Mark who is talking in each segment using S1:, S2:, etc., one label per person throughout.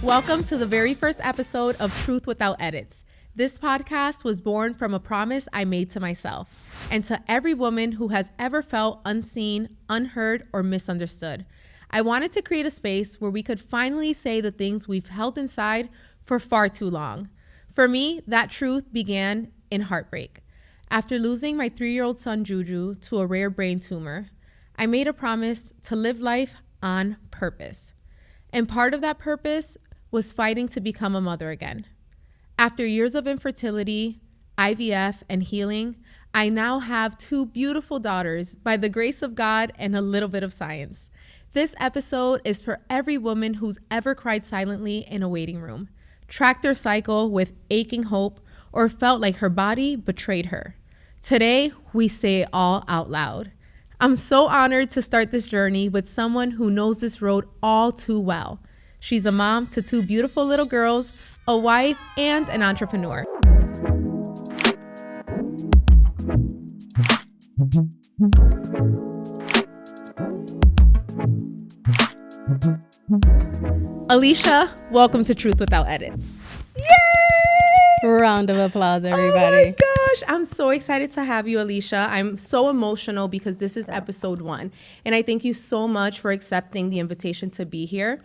S1: Welcome to the very first episode of Truth Without Edits. This podcast was born from a promise I made to myself and to every woman who has ever felt unseen, unheard, or misunderstood. I wanted to create a space where we could finally say the things we've held inside for far too long. For me, that truth began in heartbreak. After losing my 3-year-old son Juju to a rare brain tumor, I made a promise to live life on purpose. And part of that purpose was fighting to become a mother again. After years of infertility, IVF, and healing, I now have 2 beautiful daughters by the grace of God and a little bit of science. This episode is for every woman who's ever cried silently in a waiting room, tracked their cycle with aching hope, or felt like her body betrayed her. Today, we say it all out loud. I'm so honored to start this journey with someone who knows this road all too well. She's a mom to 2 beautiful little girls, a wife, and an entrepreneur. Alicia, welcome to Truth Without Edits.
S2: Yay! Round of applause, everybody.
S1: Oh my gosh, I'm so excited to have you, Alicia. I'm so emotional because this is episode 1. And I thank you so much for accepting the invitation to be here.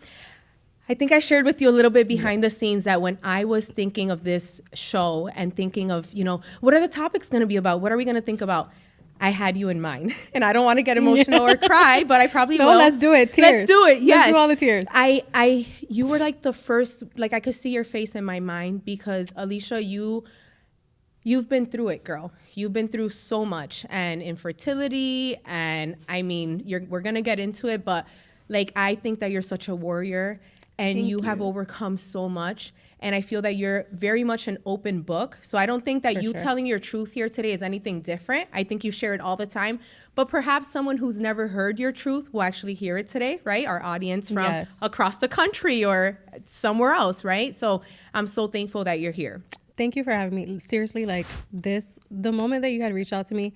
S1: I think I shared with you a little bit behind the scenes that when I was thinking of this show and thinking of, what are the topics going to be about? What are we going to think about? I had you in mind. And I don't want to get emotional or cry, but I probably will.
S2: No, let's do it. Tears.
S1: Let's do it. Yes.
S2: Let's do all the tears.
S1: You were like the first, like I could see your face in my mind because Alicia, you've been through it, girl. You've been through so much and infertility. And I mean, we're going to get into it, but like, I think that you're such a warrior and you have overcome so much. And I feel that you're very much an open book. So I don't think that telling your truth here today is anything different. I think you share it all the time. But perhaps someone who's never heard your truth will actually hear it today, right? Our audience from across the country or somewhere else, right? So I'm so thankful that you're here.
S2: Thank you for having me. Seriously, the moment that you had reached out to me,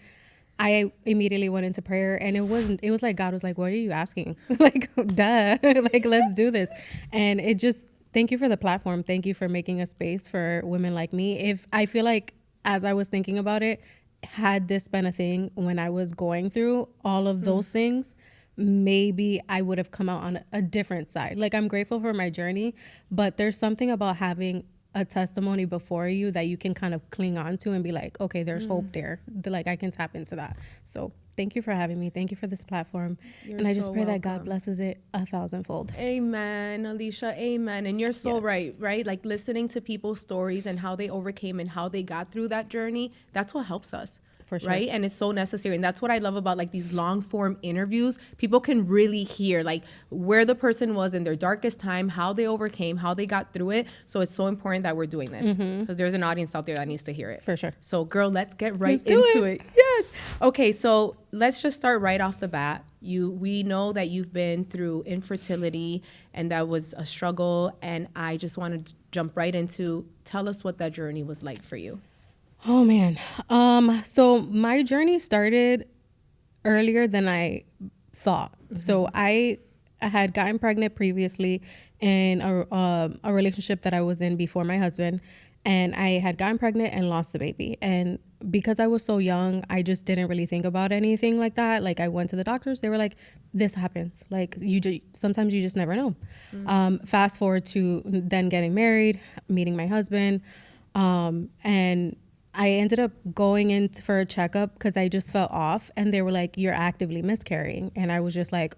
S2: I immediately went into prayer, and it was like God was like, what are you asking? Like, duh, like, let's do this. And it just, thank you for the platform. Thank you for making a space for women like me. If I feel like, as I was thinking about it, had this been a thing when I was going through all of those things, maybe I would have come out on a different side. Like, I'm grateful for my journey, but there's something about having a testimony before you that you can kind of cling on to and be like, okay, there's hope there. Like, I can tap into that. So thank you for having me. Thank you for this platform. And I just pray that God blesses it 1,000-fold.
S1: Amen, Alicia. Amen. And you're so right? Like, listening to people's stories and how they overcame and how they got through that journey, that's what helps us. For sure. Right? And it's so necessary. And that's what I love about like these long form interviews. People can really hear like where the person was in their darkest time, how they overcame, how they got through it. So it's so important that we're doing this because there's an audience out there that needs to hear it.
S2: For sure.
S1: So girl, let's get right into it. Yes. Okay. So let's just start right off the bat. We know that you've been through infertility and that was a struggle. And I just want to jump right into, tell us what that journey was like for you.
S2: Oh man. So my journey started earlier than I thought. So I had gotten pregnant previously in a relationship that I was in before my husband, and I had gotten pregnant and lost the baby. And because I was so young, I just didn't really think about anything like that. Like, I went to the doctors, they were like, this happens. Like, sometimes you just never know. Fast forward to then getting married, meeting my husband, and I ended up going in for a checkup because I just felt off, and they were like, you're actively miscarrying. And I was just like,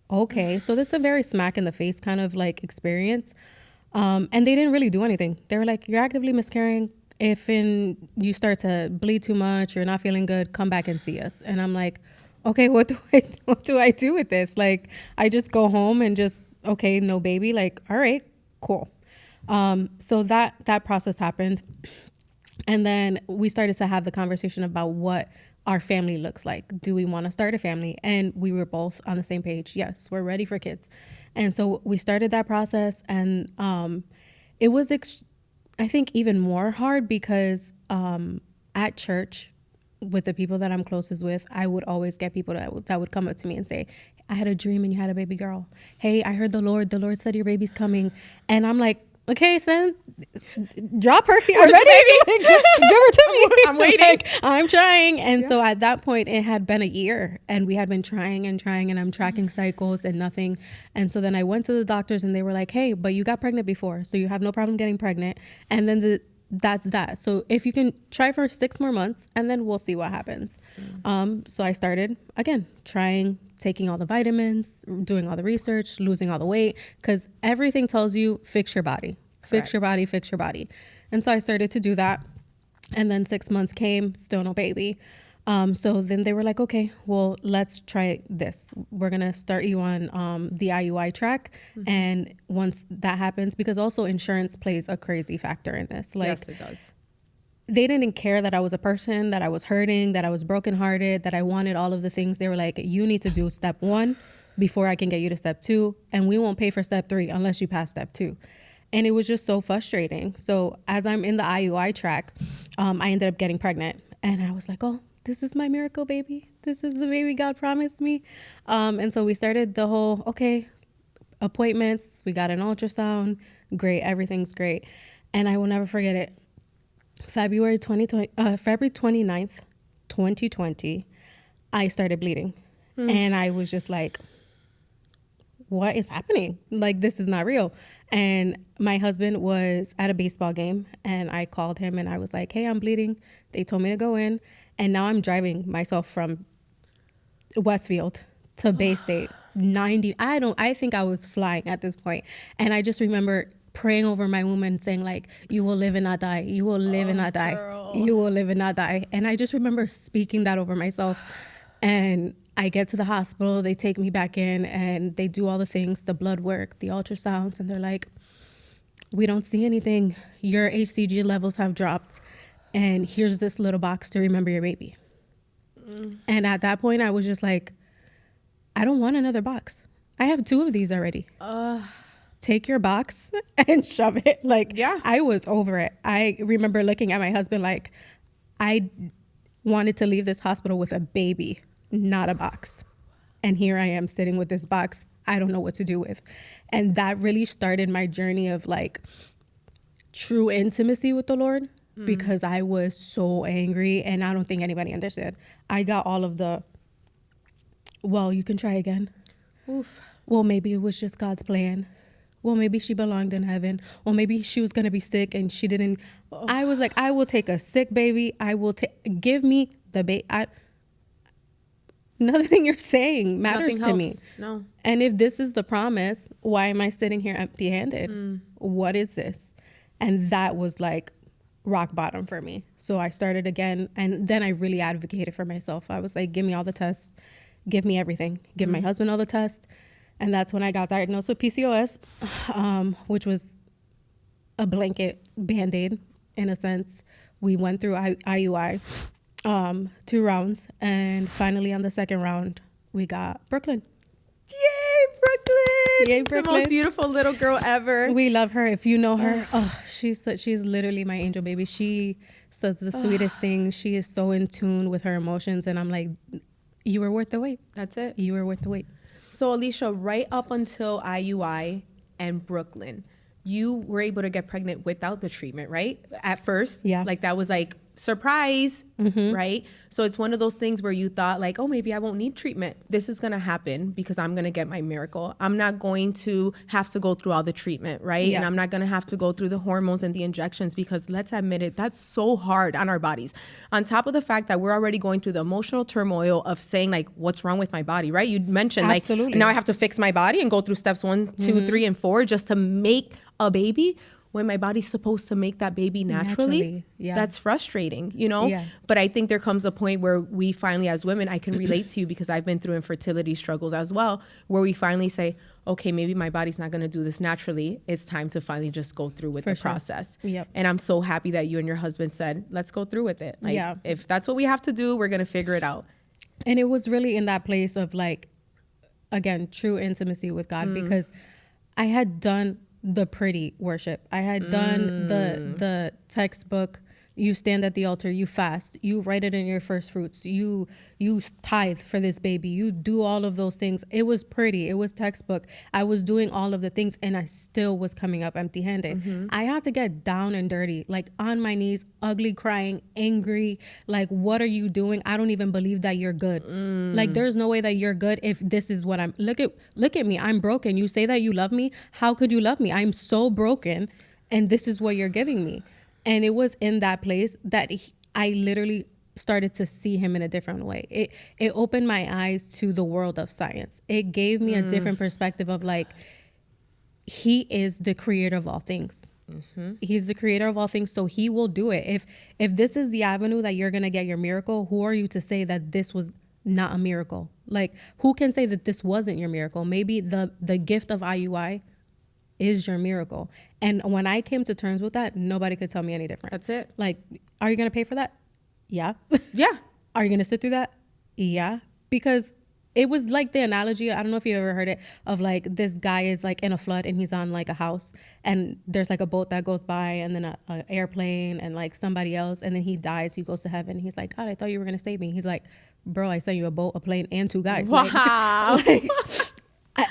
S2: okay. So that's a very smack in the face kind of like experience. And they didn't really do anything. They were like, you're actively miscarrying. If you start to bleed too much, you're not feeling good, come back and see us. And I'm like, okay, what do I do with this? Like, I just go home and just, okay, no baby. Like, all right, cool. So that process happened. And then we started to have the conversation about what our family looks like. Do we want to start a family? And we were both on the same page. Yes, we're ready for kids. And so we started that process. And it was, I think, even more hard because at church, with the people that I'm closest with, I would always get people that would come up to me and say, I had a dream and you had a baby girl. Hey, I heard the Lord said your baby's coming. And I'm like, okay, son, drop her already. Like, give her to me.
S1: I'm waiting.
S2: Like, I'm trying. And so at that point, it had been a year and we had been trying and I'm tracking cycles and nothing. And so then I went to the doctors and they were like, hey, but you got pregnant before, so you have no problem getting pregnant. And then that's that. So if you can try for 6 more months and then we'll see what happens. So I started again, trying, taking all the vitamins, doing all the research, losing all the weight, because everything tells you fix your body, fix your body, fix your body. And so I started to do that. And then 6 months came, still no baby. So then they were like, okay, well, let's try this. We're going to start you on the IUI track. And once that happens, because also insurance plays a crazy factor in this. Like,
S1: yes, it does.
S2: They didn't care that I was a person, that I was hurting, that I was brokenhearted, that I wanted all of the things. They were like, you need to do step 1 before I can get you to step 2. And we won't pay for step 3 unless you pass step 2. And it was just so frustrating. So as I'm in the IUI track, I ended up getting pregnant. And I was like, oh, this is my miracle baby. This is the baby God promised me. And so we started the whole, okay, appointments. We got an ultrasound. Great. Everything's great. And I will never forget it. February 29th, 2020, I started bleeding. And I was just like, what is happening? Like, this is not real. And my husband was at a baseball game and I called him and I was like, hey, I'm bleeding. They told me to go in. And now I'm driving myself from Westfield to Bay State, 90. I think I was flying at this point. And I just remember praying over my womb and saying like, you will live and not die. You will live and not die.
S1: Girl.
S2: You will live and not die. And I just remember speaking that over myself. And I get to the hospital, they take me back in and they do all the things, the blood work, the ultrasounds. And they're like, we don't see anything. Your HCG levels have dropped. And here's this little box to remember your baby. And at that point, I was just like, I don't want another box. I have 2 of these already. Take your box and shove it. Like,
S1: yeah.
S2: I was over it. I remember looking at my husband like, I wanted to leave this hospital with a baby, not a box. And here I am sitting with this box I don't know what to do with. And that really started my journey of like true intimacy with the Lord. Because I was so angry and I don't think anybody understood. I got all of the, well, you can try again.
S1: Oof.
S2: Well, maybe it was just God's plan. Well, maybe she belonged in heaven. Well, maybe she was going to be sick and she didn't. I was like, I will take a sick baby. I will give me the baby. Nothing you're saying matters to me.
S1: No.
S2: And if this is the promise, why am I sitting here empty-handed? What is this? And that was like rock bottom for me. So I started again. And then I really advocated for myself. I was like, give me all the tests. Give me everything. Give my husband all the tests. And that's when I got diagnosed with PCOS, which was a blanket Band-Aid in a sense. We went through IUI, 2 rounds. And finally on the 2nd round, we got Brooklyn.
S1: Yay, Brooklyn!
S2: Yay, Brooklyn!
S1: The most beautiful little girl ever.
S2: We love her. If you know her, she's literally my angel baby. She says the sweetest things. She is so in tune with her emotions, and I'm like, you were worth the wait.
S1: That's it.
S2: You were worth the wait.
S1: So Alicia, right up until IUI and Brooklyn, you were able to get pregnant without the treatment, right? At first,
S2: Yeah.
S1: Like that was like surprise, right? So it's one of those things where you thought like, oh, maybe I won't need treatment. This is going to happen because I'm going to get my miracle. I'm not going to have to go through all the treatment, right?
S2: Yeah.
S1: And I'm not going to have to go through the hormones and the injections because let's admit it, that's so hard on our bodies. On top of the fact that we're already going through the emotional turmoil of saying like, what's wrong with my body, right? You mentioned
S2: Absolutely.
S1: like, now I have to fix my body and go through steps 1, 2, 3, and 4 just to make a baby when my body's supposed to make that baby naturally.
S2: Yeah.
S1: That's frustrating, you know?
S2: Yeah.
S1: But I think there comes a point where we finally, as women, I can relate to you because I've been through infertility struggles as well, where we finally say, okay, maybe my body's not going to do this naturally. It's time to finally just go through with the process.
S2: Yep.
S1: And I'm so happy that you and your husband said, let's go through with it. Like,
S2: Yeah.
S1: if that's what we have to do, we're going to figure it out.
S2: And it was really in that place of like, again, true intimacy with God, because I had done the pretty worship. I had done the textbook You stand at the altar, you fast, you write it in your first fruits, you tithe for this baby, you do all of those things. It was pretty, it was textbook. I was doing all of the things and I still was coming up empty-handed. I had to get down and dirty, like on my knees, ugly, crying, angry, like, what are you doing? I don't even believe that you're good. Like, there's no way that you're good if this is what I'm, look at me, I'm broken. You say that you love me, how could you love me? I'm so broken and this is what you're giving me. And it was in that place that I literally started to see him in a different way. It opened my eyes to the world of science. It gave me a different perspective of like, he is the creator of all things. He's the creator of all things, so he will do it. If this is the avenue that you're gonna get your miracle, who are you to say that this was not a miracle? Like, who can say that this wasn't your miracle? Maybe the gift of IUI is your miracle. And when I came to terms with that, nobody could tell me any different.
S1: That's it.
S2: Like, are you going to pay for that? Yeah.
S1: Yeah.
S2: Are you going to sit through that? Yeah. Because it was like the analogy, I don't know if you ever heard it, of like this guy is like in a flood and he's on like a house and there's like a boat that goes by and then a airplane and like somebody else, and then he dies, he goes to heaven. He's like, God, I thought you were going to save me. He's like, bro, I sent you a boat, a plane, and 2 guys.
S1: Wow.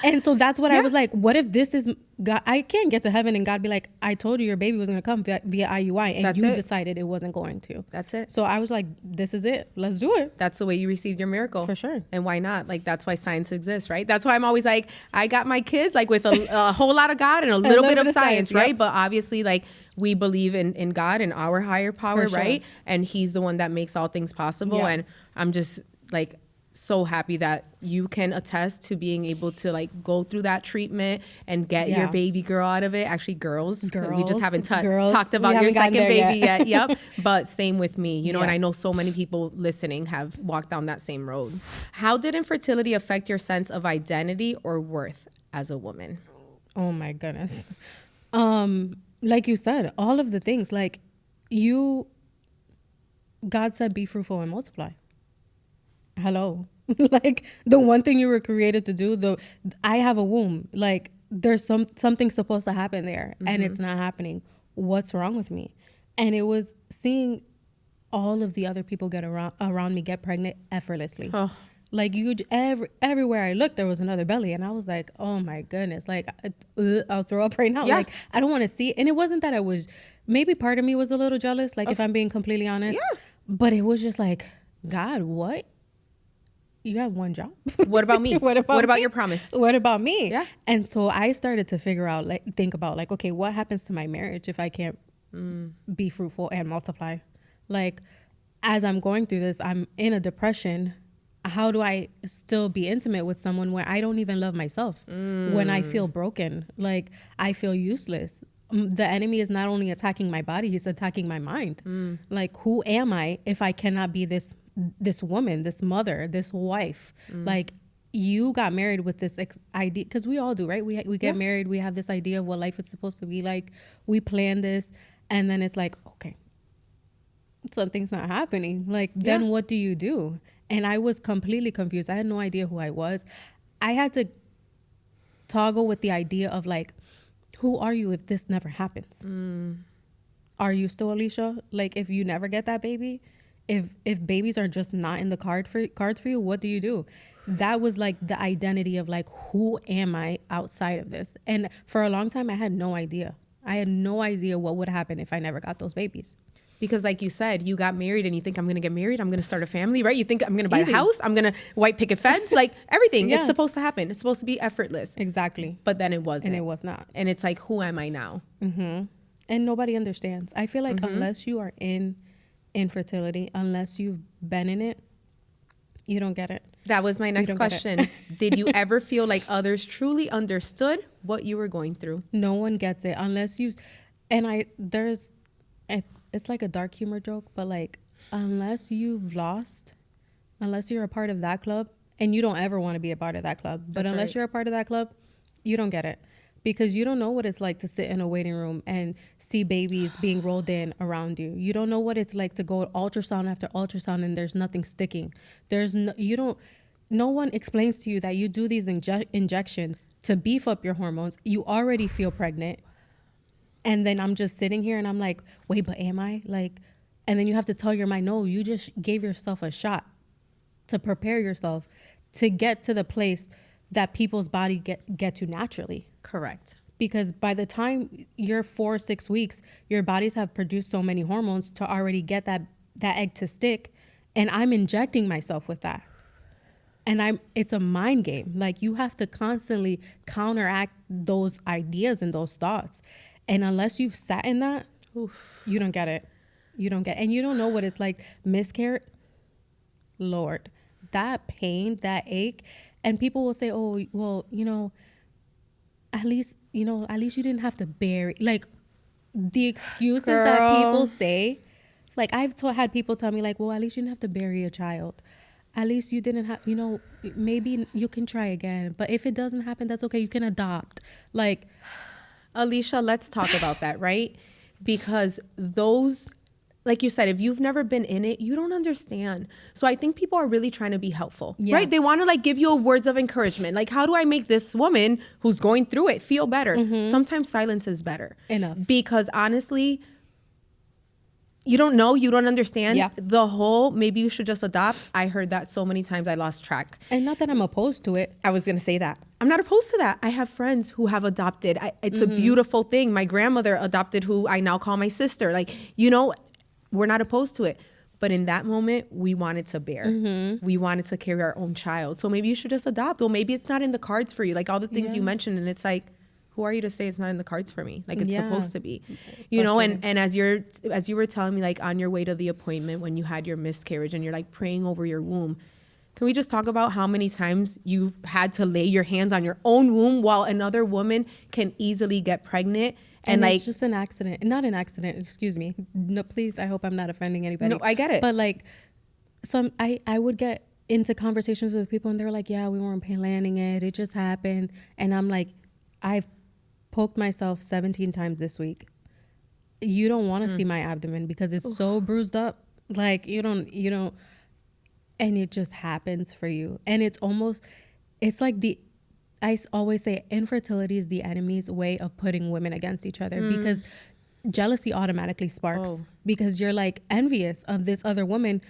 S2: And so that's what I was like, what if this is God? I can't get to heaven and God be like, I told you your baby was going to come via IUI and you decided it wasn't going to.
S1: That's it.
S2: So I was like, this is it. Let's do it.
S1: That's the way you received your miracle.
S2: For sure.
S1: And why not? Like, that's why science exists, right? That's why I'm always like, I got my kids like with a whole lot of God and a little bit of science, right? Yep. But obviously, like, we believe in God and our higher power, sure, right? And he's the one that makes all things possible. Yeah. And I'm just like, so happy that you can attest to being able to like go through that treatment and get your baby girl out of it. Actually, girls. We just haven't talked about your second baby yet. Yep. But same with me, you know, and I know so many people listening have walked down that same road. How did infertility affect your sense of identity or worth as a woman?
S2: Oh my goodness. Like you said, all of the things, like God said, be fruitful and multiply. Hello. Like, the one thing you were created to do, I have a womb, like there's something supposed to happen there, and it's not happening. What's wrong with me? And it was seeing all of the other people get around me get pregnant effortlessly. Like, everywhere I looked, there was another belly, and I was like, oh my goodness, like I'll throw up right now. Like, I don't want to see it. And it wasn't that I was, maybe part of me was a little jealous, like if I'm being completely honest, but it was just like, God, what? You have one job.
S1: What about me? What about your promise?
S2: What about me?
S1: Yeah.
S2: And so I started to think about like, okay, what happens to my marriage if I can't be fruitful and multiply? Like, as I'm going through this, I'm in a depression. How do I still be intimate with someone where I don't even love myself? When I feel broken, like I feel useless. The enemy is not only attacking my body, he's attacking my mind. Like, who am I if I cannot be this woman, this mother, this wife? Like, you got married with this idea, because we all do, right? We get married, we have this idea of what life is supposed to be like. We plan this, and then it's like, okay, something's not happening. Like, then what do you do? And I was completely confused. I had no idea who I was. I had to toggle with the idea of like, who are you if this never happens? Are you still Alicia? Like, if you never get that baby, if babies are just not in the cards for you, what do you do? That was like the identity of like, who am I outside of this? And for a long time, I had no idea. I had no idea what would happen if I never got those babies.
S1: Because like you said, you got married and you think, I'm going to get married, I'm going to start a family, right? You think I'm going to buy a house, I'm going to white picket fence, like everything. It's supposed to happen. It's supposed to be effortless.
S2: Exactly.
S1: But then it wasn't.
S2: And it was not.
S1: And it's like, who am I now?
S2: And nobody understands. I feel like unless you are in infertility, unless you've been in it, you don't get it.
S1: That was my next question. Did you ever feel like others truly understood what you were going through?
S2: No one gets it unless you, it's like a dark humor joke, but like, unless you've lost, unless you're a part of that club, and you don't ever want to be a part of that club, but unless you're a part of that club, you don't get it. Because you don't know what it's like to sit in a waiting room and see babies being rolled in around you. You don't know what it's like to go ultrasound after ultrasound and there's nothing sticking. No one explains to you that you do these injections to beef up your hormones. You already feel pregnant. And then I'm just sitting here and I'm like, wait, but am I? Like, And then you have to tell your mind, no, you just gave yourself a shot to prepare yourself to get to the place that people's body get to naturally.
S1: Correct.
S2: Because by the time you're 4 or 6 weeks, your bodies have produced so many hormones to already get that egg to stick. And I'm injecting myself with that. And it's a mind game. Like, you have to constantly counteract those ideas and those thoughts. And unless you've sat in that, you don't get it. You don't get it. And you don't know what it's like. Miscarriage, Lord, that pain, that ache. And people will say, oh, well, at least you didn't have to bury. Like, the excuses that people say. Like, I've had people tell me, like, well, at least you didn't have to bury a child. At least you didn't have, maybe you can try again. But if it doesn't happen, that's okay. You can adopt. Like,
S1: Alicia, let's talk about that, right? Because those, like you said, if you've never been in it, you don't understand. So I think people are really trying to be helpful, right? They want to like give you words of encouragement. Like, how do I make this woman who's going through it feel better? Sometimes silence is better.
S2: Enough.
S1: Because honestly, you don't know, you don't understand the whole, maybe you should just adopt. I heard that so many times I lost track.
S2: And not that I'm opposed to it.
S1: I was going to say that. I'm not opposed to that. I have friends who have adopted. It's a beautiful thing. My grandmother adopted, who I now call my sister. Like, we're not opposed to it. But in that moment, we wanted to bear. We wanted to carry our own child. So maybe you should just adopt. Well, maybe it's not in the cards for you. Like all the things you mentioned. And it's like, who are you to say it's not in the cards for me? Like, it's supposed to be, and as you were telling me, like on your way to the appointment when you had your miscarriage and you're like praying over your womb, can we just talk about how many times you've had to lay your hands on your own womb while another woman can easily get pregnant? And like,
S2: it's just an accident, not an accident. Excuse me. No, please. I hope I'm not offending anybody.
S1: No, I get it.
S2: But like I would get into conversations with people and they're like, yeah, we weren't planning it. It just happened. And I'm like, I've poked myself 17 times this week. You don't want to see my abdomen because it's so bruised up. Like, you don't, and it just happens for you. And it's like I always say infertility is the enemy's way of putting women against each other because jealousy automatically sparks because you're like envious of this other woman,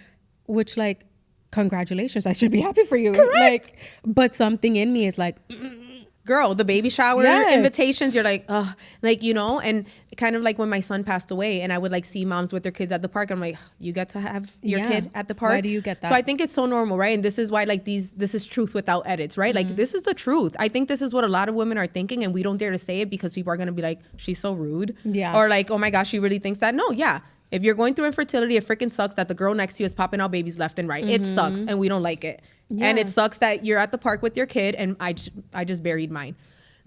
S2: which like, congratulations, I should be happy for you.
S1: Correct.
S2: Like, but something in me is like,
S1: girl, the baby shower invitations, you're like, ugh, like, and kind of like when my son passed away and I would like see moms with their kids at the park. I'm like, you get to have your kid at the park.
S2: Why do you get that?
S1: So I think it's so normal, right? And this is why like this is truth without edits, right? Like, this is the truth. I think this is what a lot of women are thinking and we don't dare to say it because people are going to be like, she's so rude.
S2: Yeah.
S1: Or like, oh my gosh, she really thinks that. No, yeah. If you're going through infertility, it freaking sucks that the girl next to you is popping out babies left and right. It sucks and we don't like it. Yeah. And it sucks that you're at the park with your kid and I just buried mine.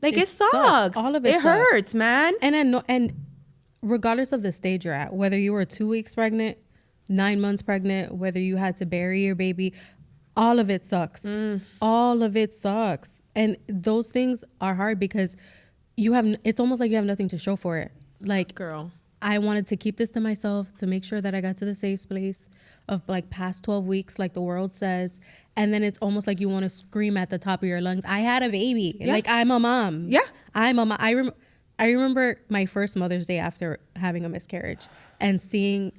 S1: Like, it sucks.
S2: All of it sucks.
S1: Hurts, man.
S2: And regardless of the stage you're at, whether you were 2 weeks pregnant, 9 months pregnant, whether you had to bury your baby, all of it sucks. All of it sucks. And those things are hard because it's almost like you have nothing to show for it. Like,
S1: girl,
S2: I wanted to keep this to myself to make sure that I got to the safe place of like past 12 weeks, like the world says. And then it's almost like you want to scream at the top of your lungs, I had a baby. Yeah. Like, I'm a mom.
S1: Yeah.
S2: I'm a mom. I remember my first Mother's Day after having a miscarriage and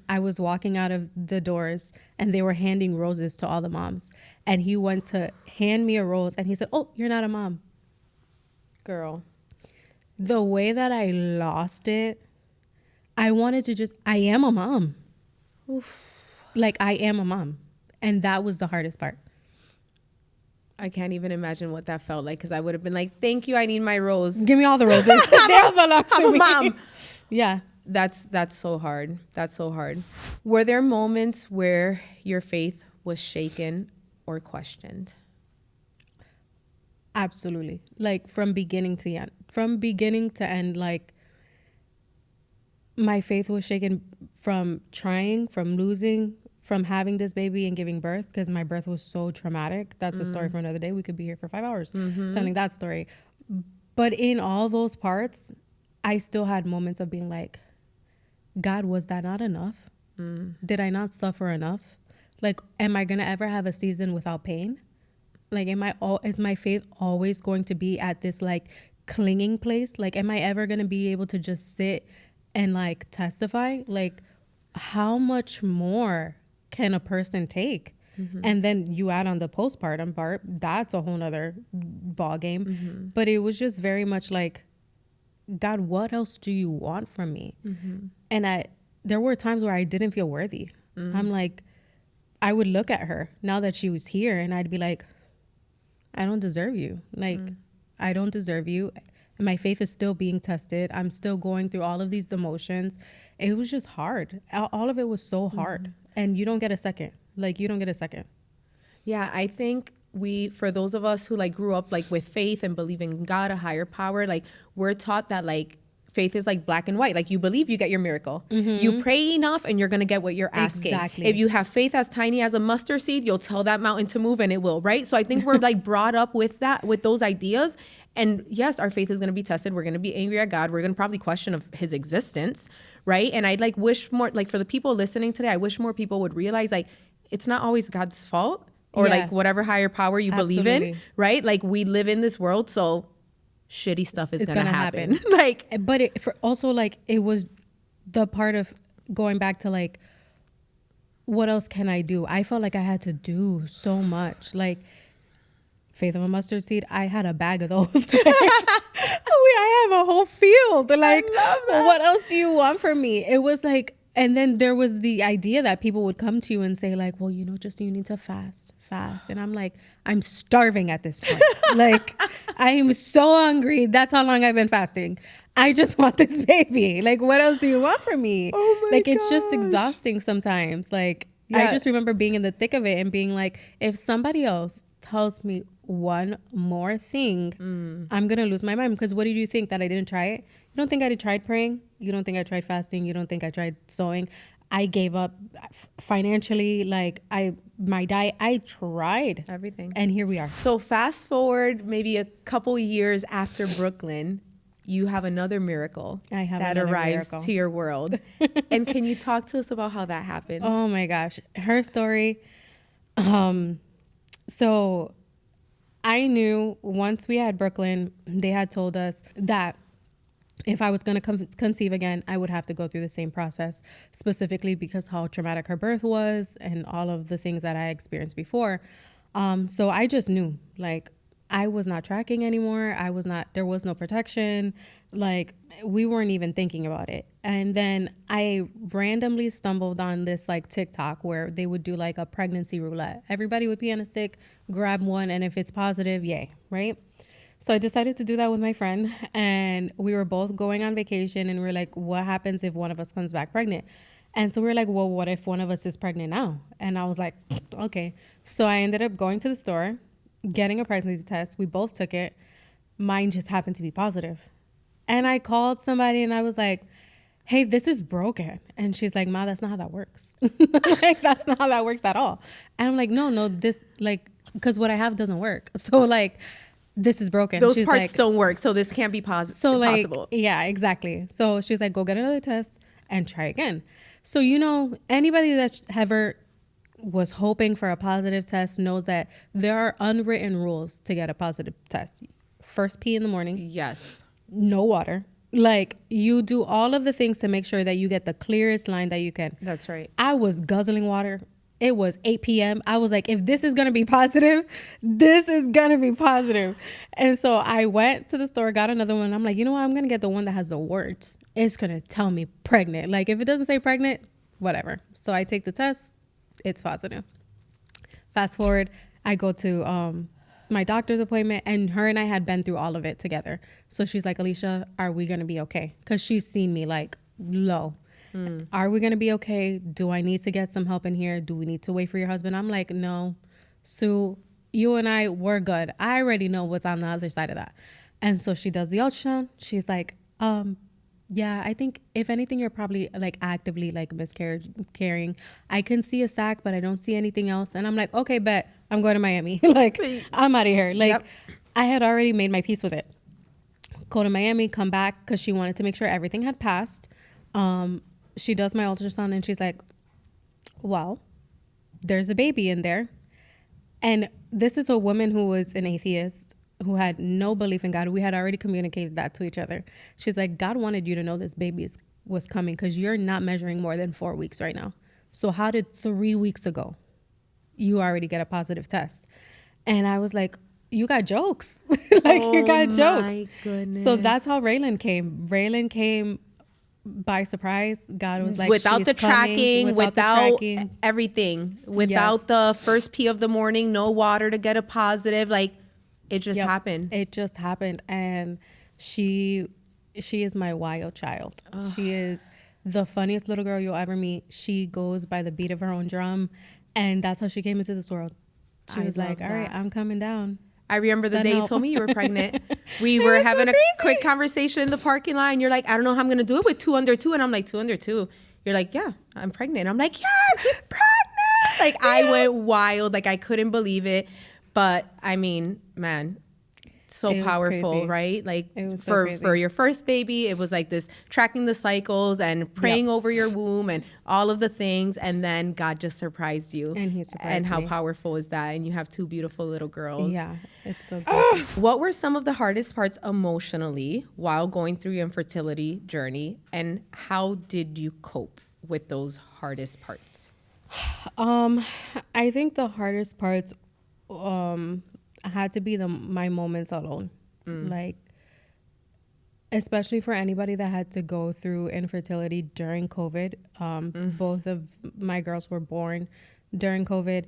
S2: I was walking out of the doors and they were handing roses to all the moms. And he went to hand me a rose and he said, oh, you're not a mom.
S1: Girl.
S2: The way that I lost it, I wanted to I am a mom. Oof. Like, I am a mom. And that was the hardest part.
S1: I can't even imagine what that felt like because I would have been like, thank you, I need my rose.
S2: Give me all the roses. They all belong to
S1: I'm
S2: me.
S1: a mom.
S2: Yeah.
S1: That's so hard. That's so hard. Were there moments where your faith was shaken or questioned?
S2: Absolutely. Like, from beginning to end. From beginning to end, like, my faith was shaken from trying, from losing, from having this baby and giving birth because my birth was so traumatic. That's a story for another day. We could be here for 5 hours telling that story. But in all those parts, I still had moments of being like, God, was that not enough? Did I not suffer enough? Like, am I going to ever have a season without pain? Like, is my faith always going to be at this like clinging place? Like, am I ever going to be able to just sit and like testify? Like, how much more can a person take? And then you add on the postpartum part, that's a whole nother ball game. But it was just very much like, God, what else do you want from me? And there were times where I didn't feel worthy. I'm like, I would look at her now that she was here and I'd be like, I don't deserve you. Like, I don't deserve you. My faith is still being tested. I'm still going through all of these emotions. It was just hard. All of it was so hard. And you don't get a second. Like, you don't get a second.
S1: Yeah, I think for those of us who like grew up like with faith and believing in God, a higher power, like we're taught that like faith is like black and white. Like you believe, you get your miracle. You pray enough and you're going to get what you're asking.
S2: Exactly.
S1: If you have faith as tiny as a mustard seed, you'll tell that mountain to move and it will, right? So I think we're like brought up with those ideas. And yes, our faith is going to be tested. We're going to be angry at God. We're going to probably question of his existence, right? And I'd like wish more, like for the people listening today, I wish more people would realize like it's not always God's fault or like whatever higher power you believe in, right? Like we live in this world, so shitty stuff is going to happen. Like,
S2: but it was the part of going back to like, what else can I do? I felt like I had to do so much. Like, faith of a mustard seed, I had a bag of those. I have a whole field. Like, what else do you want from me? It was like, and then there was the idea that people would come to you and say like, well, you need to fast. And I'm like, I'm starving at this point. Like, I am so hungry. That's how long I've been fasting. I just want this baby. Like, what else do you want from me?
S1: Oh my
S2: Like, it's just exhausting sometimes. Like, I just remember being in the thick of it and being like, if somebody else tells me one more thing, I'm going to lose my mind. Because what did you think? That I didn't try it? You don't think I tried praying? You don't think I tried fasting? You don't think I tried sewing? I gave up financially. Like, my diet, I tried
S1: everything.
S2: And here we are.
S1: So fast forward maybe a couple years after Brooklyn, you have another miracle that arrives to your world. And can you talk to us about how that happened?
S2: Oh my gosh. Her story. So I knew once we had Brooklyn, they had told us that if I was going to conceive again, I would have to go through the same process, specifically because how traumatic her birth was and all of the things that I experienced before. So I just knew, like, I was not tracking anymore. There was no protection. Like, we weren't even thinking about it. And then I randomly stumbled on this like TikTok where they would do like a pregnancy roulette. Everybody would be on a stick, grab one, and if it's positive, yay, right? So I decided to do that with my friend, and we were both going on vacation, and we're like, what happens if one of us comes back pregnant? And so we were like, well, what if one of us is pregnant now? And I was like, okay. So I ended up going to the store, getting a pregnancy test. We both took it. Mine just happened to be positive. And I called somebody and I was like, hey, this is broken. And she's like, Ma, that's not how that works. Like, that's not how that works at all. And I'm like, no, this, like, because what I have doesn't work. So, like, this is broken.
S1: Those parts don't work, so this can't be possible.
S2: Yeah, exactly. So she's like, go get another test and try again. So, you know, anybody that ever was hoping for a positive test knows that there are unwritten rules to get a positive test. First pee in the morning.
S1: Yes.
S2: No water. Like, you do all of the things to make sure that you get the clearest line that you can.
S1: That's right.
S2: I was guzzling water. It was 8 p.m. I was like, if this is going to be positive, this is going to be positive. And so I went to the store, got another one. I'm like, you know what? I'm going to get the one that has the words. It's going to tell me pregnant. Like, if it doesn't say pregnant, whatever. So I take the test. It's positive. Fast forward, I go to my doctor's appointment, and her and I had been through all of it together. So she's like, Alicia, are we going to be okay? Because she's seen me like low. Are we going to be okay? Do I need to get some help in here? Do we need to wait for your husband? I'm like, no, Sue, you and I, we're good. I already know what's on the other side of that. And so she does the ultrasound. She's like, yeah, I think if anything, you're probably like actively like miscarrying. I can see a sac, but I don't see anything else. And I'm like, okay, bet I'm going to Miami. Like, I'm out of here. Like, I had already made my peace with it. Go to Miami, come back, because she wanted to make sure everything had passed. She does my ultrasound and she's like, well, there's a baby in there. And this is a woman who was an atheist, who had no belief in God. We had already communicated that to each other. She's like, God wanted you to know this baby is was coming, because you're not measuring more than 4 weeks right now. So how did 3 weeks ago you already get a positive test? And I was like, you got jokes. You got jokes. My goodness. So that's how Raylan came. Raylan came by surprise. God was like,
S1: without the tracking, without everything, without the first pee of the morning, no water to get a positive. Like, it just happened.
S2: It just happened. And she is my wild child. Ugh. She is the funniest little girl you'll ever meet. She goes by the beat of her own drum. And that's how she came into this world. She was like, all right, I'm coming down.
S1: I remember the day you told me you were pregnant. We were having a quick conversation in the parking lot, and you're like, I don't know how I'm going to do it with 2 under 2. And I'm like, 2 under 2. You're like, yeah, I'm pregnant. I'm like, yes, pregnant. Like, I went wild. Like, I couldn't believe it. But I mean, man, so powerful, right? Like, for your first baby, it was like this tracking the cycles and praying over your womb and all of the things. And then God just surprised you.
S2: And he surprised me.
S1: And how powerful is that? And you have 2 beautiful little girls.
S2: Yeah, it's so crazy.
S1: What were some of the hardest parts emotionally while going through your infertility journey? And how did you cope with those hardest parts?
S2: I think the hardest parts had to be my moments alone. Like, especially for anybody that had to go through infertility during COVID. Both of my girls were born during COVID.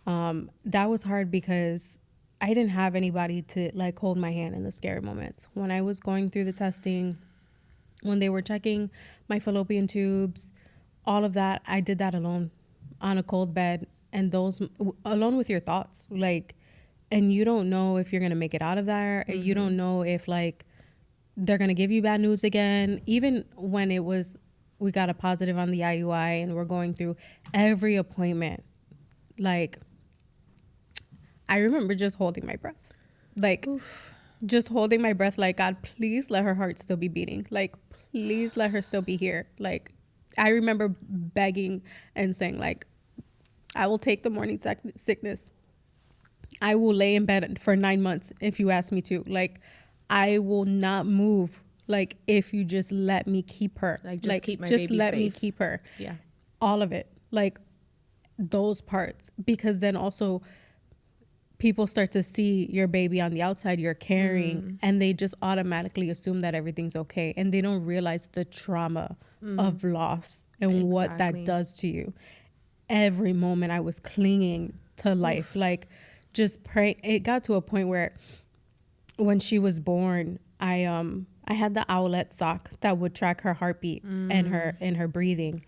S2: That was hard because I didn't have anybody to like hold my hand in the scary moments. When I was going through the testing, when they were checking my fallopian tubes, all of that, I did that alone on a cold bed, and those alone with your thoughts, like. And you don't know if you're going to make it out of there. Mm-hmm. You don't know if, like, they're going to give you bad news again. Even when we got a positive on the IUI and we're going through every appointment. Like, I remember just holding my breath. Like, just holding my breath. Like, God, please let her heart still be beating. Like, please let her still be here. Like, I remember begging and saying, like, I will take the morning sickness. I will lay in bed for 9 months if you ask me to. Like, I will not move. Like, if you just let me keep her.
S1: Like keep my baby safe. Just let me
S2: keep her.
S1: Yeah.
S2: All of it. Like, those parts. Because then also people start to see your baby on the outside you're carrying, and they just automatically assume that everything's okay. And they don't realize the trauma of loss and what that does to you. Every moment I was clinging to life. Like, just pray. It got to a point where when she was born, I had the owlet sock that would track her heartbeat and her breathing,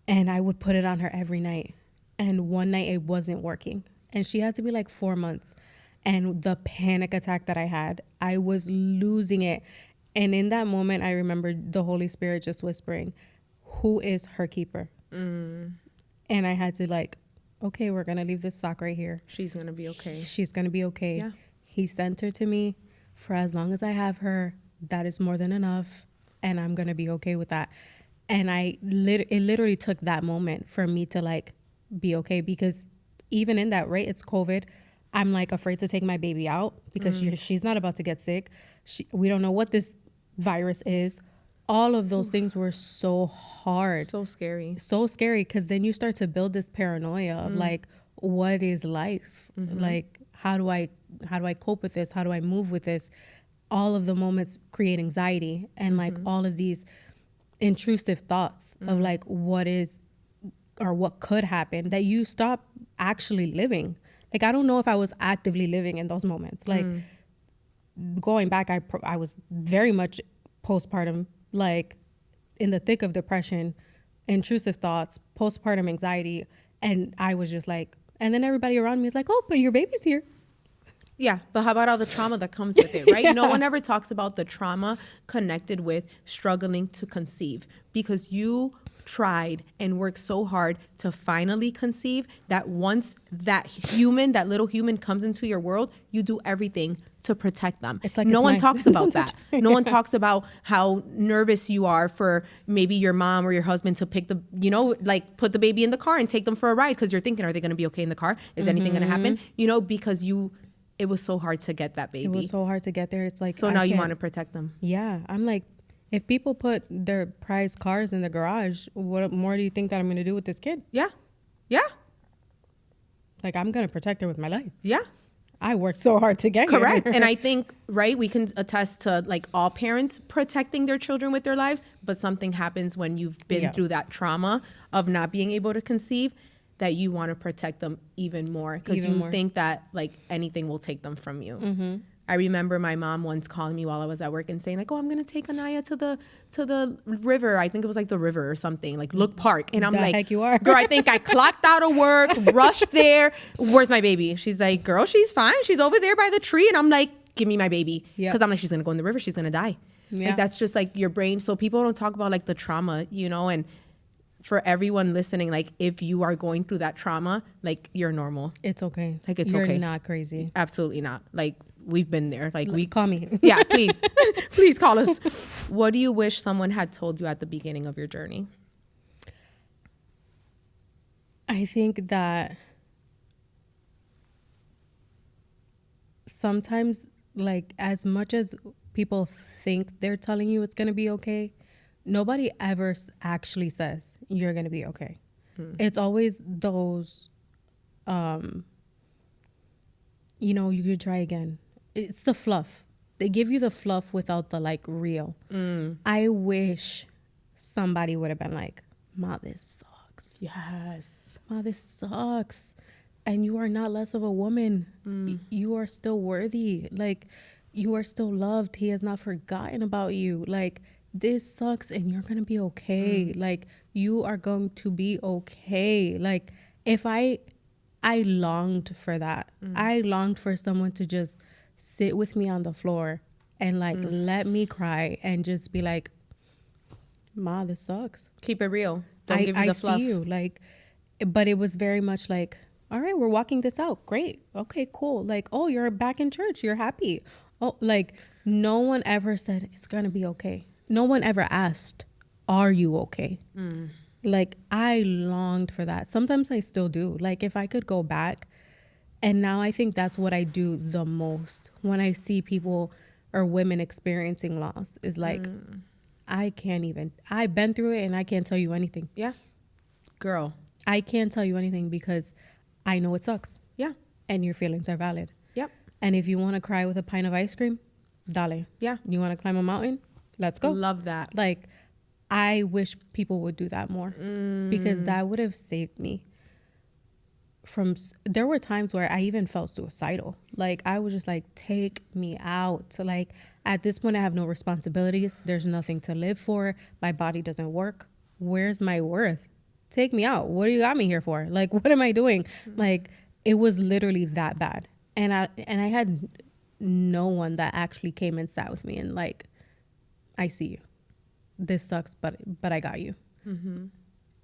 S2: and I would put it on her every night. And one night it wasn't working, and she had to be like 4 months. And the panic attack that I had, I was losing it. And in that moment, I remember the Holy Spirit just whispering, "Who is her keeper?" And I had to like, okay, we're going to leave this sock right here.
S1: She's going to be okay.
S2: She's going to be okay. Yeah. He sent her to me for as long as I have her. That is more than enough. And I'm going to be okay with that. And it literally took that moment for me to like be okay, because even in that, right, it's COVID. I'm like afraid to take my baby out because she's not about to get sick. We don't know what this virus is. All of those things were so hard.
S1: So scary.
S2: So scary, because then you start to build this paranoia of like, what is life? Like, how do I cope with this? How do I move with this? All of the moments create anxiety and like all of these intrusive thoughts of like what is or what could happen, that you stop actually living. Like, I don't know if I was actively living in those moments. Like, going back, I was very much postpartum, like in the thick of depression, intrusive thoughts, postpartum anxiety. And I was just like, and then everybody around me is like, oh, but your baby's here.
S1: Yeah, but how about all the trauma that comes with it, right? Yeah. No one ever talks about the trauma connected with struggling to conceive, because you tried and worked so hard to finally conceive that once that little human comes into your world, you do everything to protect them.
S2: It's like
S1: no one talks about that. No one talks about how nervous you are for maybe your mom or your husband to pick like put the baby in the car and take them for a ride, because you're thinking, are they going to be okay in the car? Is anything going to happen? Because it was so hard to get that baby.
S2: It was so hard to get there. It's like,
S1: so now you want to protect them.
S2: Yeah. I'm like, If people put their prized cars in the garage, what more do you think that I'm going to do with this kid?
S1: Yeah. Yeah.
S2: Like, I'm going to protect her with my life.
S1: Yeah.
S2: I worked so hard to get
S1: Correct.
S2: here.
S1: And I think, right, we can attest to like all parents protecting their children with their lives, but something happens when you've been through that trauma of not being able to conceive, that you want to protect them even more because you think that like anything will take them from you. Mm-hmm. I remember my mom once calling me while I was at work and saying like, oh, I'm going to take Anaya to the river. I think it was like the river or something, like Look Park. And I'm
S2: The
S1: like,
S2: heck you are.
S1: girl, I think I clocked out of work, rushed there. Where's my baby? She's like, girl, she's fine. She's over there by the tree. And I'm like, give me my baby. Because I'm like, she's going to go in the river. She's going to die. Yeah. Like that's just like your brain. So people don't talk about like the trauma, you know, and for everyone listening, like if you are going through that trauma, like you're normal.
S2: It's okay.
S1: Like it's
S2: You're
S1: okay.
S2: You're not crazy.
S1: Absolutely not. Like we've been there. Like
S2: call me.
S1: Yeah, please. Please call us. What do you wish someone had told you at the beginning of your journey?
S2: I think that sometimes, like, as much as people think they're telling you it's going to be okay, nobody ever actually says you're going to be okay. It's always those, you know, you could try again. It's the fluff. They give you the fluff without the, like, real. I wish somebody would have been like, Ma, this sucks.
S1: Yes.
S2: Ma, this sucks. And you are not less of a woman. You are still worthy. Like, you are still loved. He has not forgotten about you. Like, this sucks and you're going to be okay. Like, you are going to be okay. Like, if I longed for that. I longed for someone to just sit with me on the floor and, like, let me cry and just be like, Ma, this sucks.
S1: Keep it real. Don't give you the fluff.
S2: I see you. Like, but it was very much like, all right, we're walking this out. Great. Okay, cool. Like, oh, you're back in church. You're happy. Oh, like, no one ever said it's going to be okay. No one ever asked, are you okay? Like, I longed for that. Sometimes I still do. Like, if I could go back, and now I think that's what I do the most when I see people or women experiencing loss is like, I've been through it and I can't tell you anything.
S1: Yeah. Girl.
S2: I can't tell you anything because I know it sucks.
S1: Yeah.
S2: And your feelings are valid.
S1: Yep.
S2: And if you want to cry with a pint of ice cream, dale.
S1: Yeah.
S2: You want to climb a mountain? Let's go.
S1: Love that.
S2: Like, I wish people would do that more because that would have saved me there were times where I even felt suicidal. Like, I was just like, take me out. So, like, at this point, I have no responsibilities. There's nothing to live for. My body doesn't work. Where's my worth? Take me out. What do you got me here for? Like, what am I doing? Like, it was literally that bad. And I had no one that actually came and sat with me and like, I see you. This sucks, but I got you.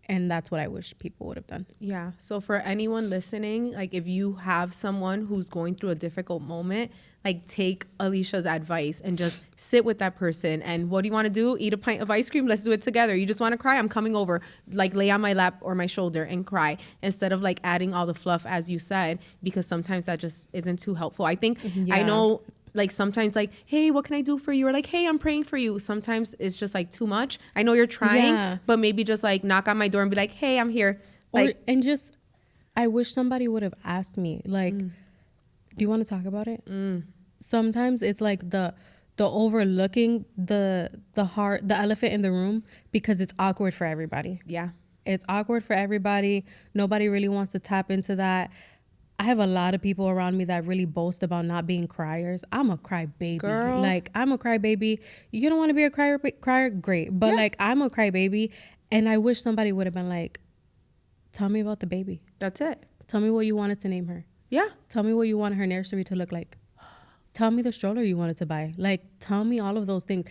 S2: And that's what I wish people would have done.
S1: Yeah. So for anyone listening, like if you have someone who's going through a difficult moment, like take Alicia's advice and just sit with that person. And what do you want to do? Eat a pint of ice cream? Let's do it together. You just want to cry? I'm coming over. Like lay on my lap or my shoulder and cry instead of like adding all the fluff, as you said, because sometimes that just isn't too helpful. I think I know like sometimes like, hey, what can I do for you? Or like, hey, I'm praying for you. Sometimes it's just like too much. I know you're trying, but maybe just like knock on my door and be like, hey, I'm here. Like,
S2: and just, I wish somebody would have asked me, like, do you want to talk about it? Sometimes it's like the overlooking the elephant in the room because it's awkward for everybody.
S1: Yeah.
S2: It's awkward for everybody. Nobody really wants to tap into that. I have a lot of people around me that really boast about not being criers. I'm a cry baby.
S1: Girl.
S2: Like, I'm a cry baby. You don't want to be a crier? Great. But like, I'm a cry baby. And I wish somebody would have been like, tell me about the baby.
S1: That's it.
S2: Tell me what you wanted to name her.
S1: Yeah.
S2: Tell me what you want her nursery to look like. Tell me the stroller you wanted to buy. Like, tell me all of those things.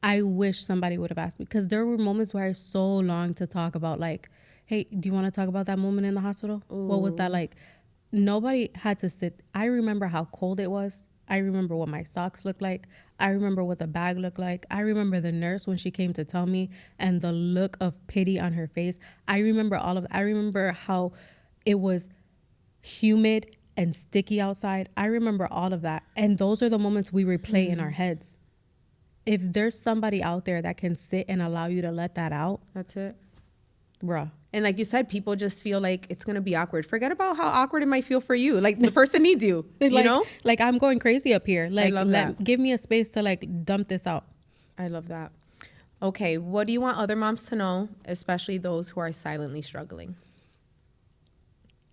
S2: I wish somebody would have asked me because there were moments where I so longed to talk about like, hey, do you want to talk about that moment in the hospital? Ooh. What was that like? Nobody had to sit. I remember how cold it was. I remember what my socks looked like. I remember what the bag looked like. I remember the nurse when she came to tell me and the look of pity on her face. I remember all of that. I remember how it was humid and sticky outside. I remember all of that. And those are the moments we replay in our heads. if there's somebody out there that can sit and allow you to let that out,
S1: That's it.
S2: bruh.
S1: And like you said, people just feel like it's going to be awkward. Forget about how awkward it might feel for you. Like the person needs you, you
S2: Like,
S1: know?
S2: like I'm going crazy up here. Like,
S1: love that.
S2: give me a space to like dump this out.
S1: I love that. Okay, what do you want other moms to know, especially those who are silently struggling?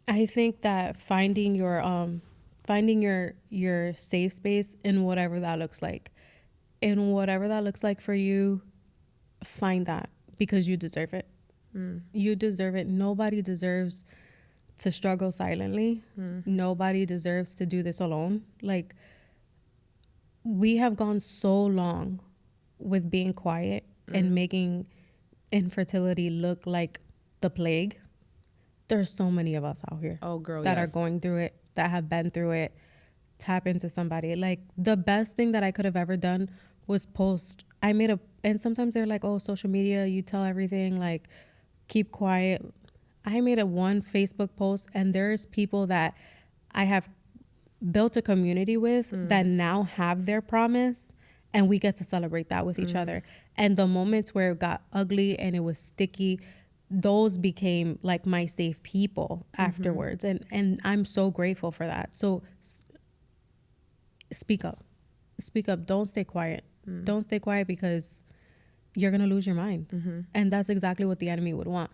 S2: I think that finding your safe space in whatever that looks like. In whatever that looks like for you, find that, because you deserve it. You deserve it. Nobody deserves to struggle silently. Nobody deserves to do this alone. Like, we have gone so long with being quiet and making infertility look like the plague. There's so many of us out here that are going through it, that have been through it. Tap into somebody. Like, the best thing that I could have ever done was post. And sometimes they're like, oh, social media, you tell everything, like, keep quiet. I made one Facebook post, and there's people that I have built a community with that now have their promise, and we get to celebrate that with each other. And the moments where it got ugly and it was sticky, those became like my safe people afterwards. And I'm so grateful for that. So speak up. Don't stay quiet. Don't stay quiet, because you're going to lose your mind. And that's exactly what the enemy would want.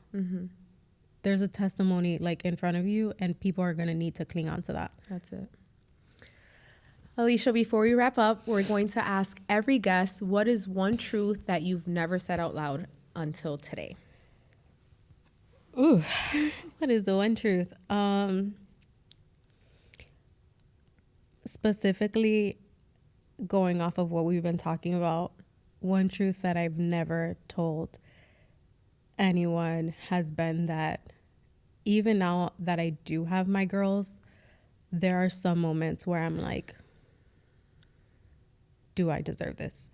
S2: There's a testimony like in front of you, and people are going to need to cling on to that.
S1: That's it. Alicia, before we wrap up, we're going to ask every guest, what is one truth that you've never said out loud until today?
S2: Ooh, what is the one truth? Specifically, going off of what we've been talking about, one truth that I've never told anyone has been that even now that I do have my girls, there are some moments where I'm like, do I deserve this?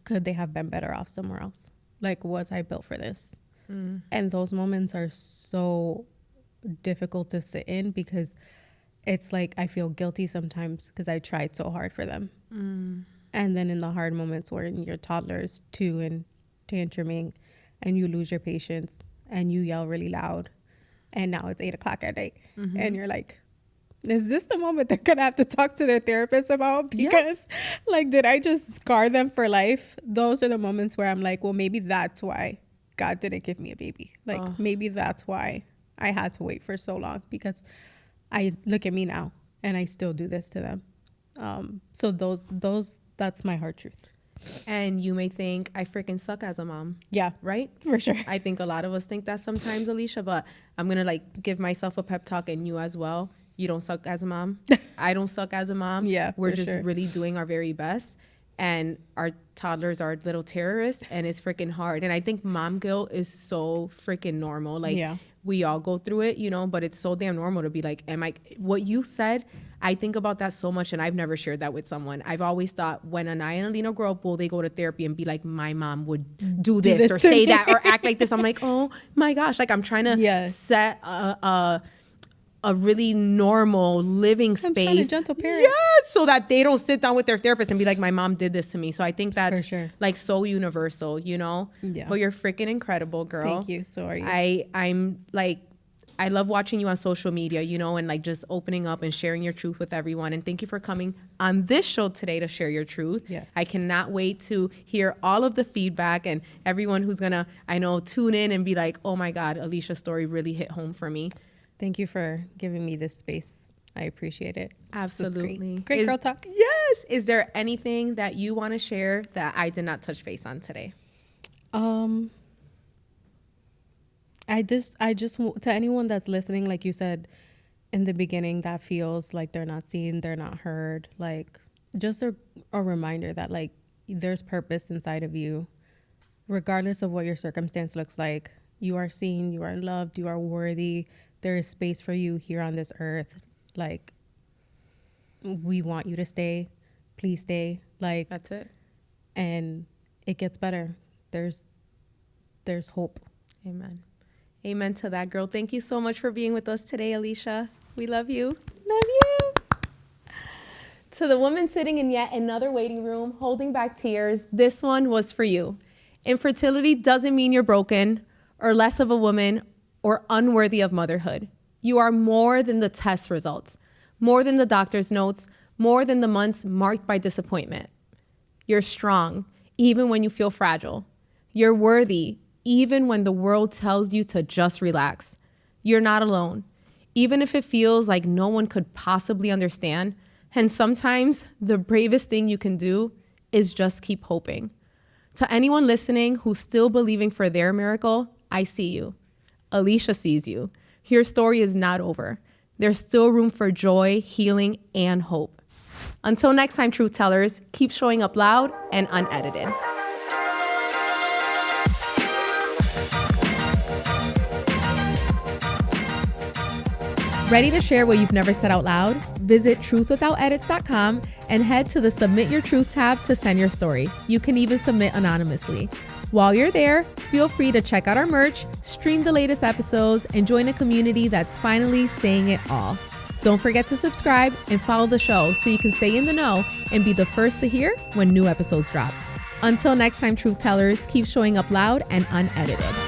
S2: Could they have been better off somewhere else? Like, was I built for this? And those moments are so difficult to sit in, because it's like I feel guilty sometimes because I tried so hard for them. And then in the hard moments where your toddler's 2 and tantruming, and you lose your patience and you yell really loud, and now it's 8:00 at night, and you're like, is this the moment they're gonna have to talk to their therapist about? Because like, did I just scar them for life? Those are the moments where I'm like, well, maybe that's why God didn't give me a baby. Like, maybe that's why I had to wait for so long, because I look at me now and I still do this to them. So that's my hard truth.
S1: And you may think, I freaking suck as a mom.
S2: Yeah,
S1: Right?
S2: for sure.
S1: I think a lot of us think that sometimes, Alicia, but I'm going to like give myself a pep talk, and you as well. You don't suck as a mom. I don't suck as a mom.
S2: Yeah,
S1: We're
S2: for
S1: just
S2: sure.
S1: really doing our very best. And our toddlers are little terrorists, and it's freaking hard. And I think mom guilt is so freaking normal. Like, we all go through it, you know, but it's so damn normal to be like, what you said, I think about that so much, and I've never shared that with someone. I've always thought, when Anaya and Alina grow up, will they go to therapy and be like, my mom would do this or say that or act like this? I'm like, oh my gosh, like I'm trying to set a really normal living space.
S2: Gentle parent.
S1: Yes, so that they don't sit down with their therapist and be like, my mom did this to me. So I think that's
S2: For sure.
S1: like so universal, you know?
S2: Yeah.
S1: But you're freaking incredible, girl.
S2: Thank you. So are you.
S1: I'm like, I love watching you on social media, you know, and like just opening up and sharing your truth with everyone. And thank you for coming on this show today to share your truth.
S2: Yes.
S1: I cannot wait to hear all of the feedback, and everyone who's gonna, I know, tune in and be like, oh my God, Alicia's story really hit home for me.
S2: Thank you for giving me this space. I appreciate it.
S1: Absolutely.
S2: Great girl talk.
S1: Yes. Is there anything that you want to share that I did not touch base on today?
S2: I just to anyone that's listening, like you said in the beginning, that feels like they're not seen, they're not heard, like just a reminder that like there's purpose inside of you, regardless of what your circumstance looks like. You are seen, you are loved, you are worthy. There is space for you here on this earth. Like, we want you to stay. Please stay. Like,
S1: that's it.
S2: And it gets better. There's hope.
S1: Amen. Amen to that, girl. Thank you so much for being with us today, Alicia. We love you.
S2: Love you.
S1: To the woman sitting in yet another waiting room, holding back tears, this one was for you. Infertility doesn't mean you're broken or less of a woman or unworthy of motherhood. You are more than the test results, more than the doctor's notes, more than the months marked by disappointment. You're strong, even when you feel fragile. You're worthy, even when the world tells you to just relax. You're not alone, even if it feels like no one could possibly understand. And sometimes the bravest thing you can do is just keep hoping. To anyone listening who's still believing for their miracle, I see you. Alicia sees you. Your story is not over. There's still room for joy, healing, and hope. Until next time, truth tellers, keep showing up loud and unedited. Ready to share what you've never said out loud? Visit truthwithoutedits.com and head to the Submit Your Truth tab to send your story. You can even submit anonymously. While you're there, feel free to check out our merch, stream the latest episodes, and join a community that's finally saying it all. Don't forget to subscribe and follow the show so you can stay in the know and be the first to hear when new episodes drop. Until next time, truth tellers, keep showing up loud and unedited.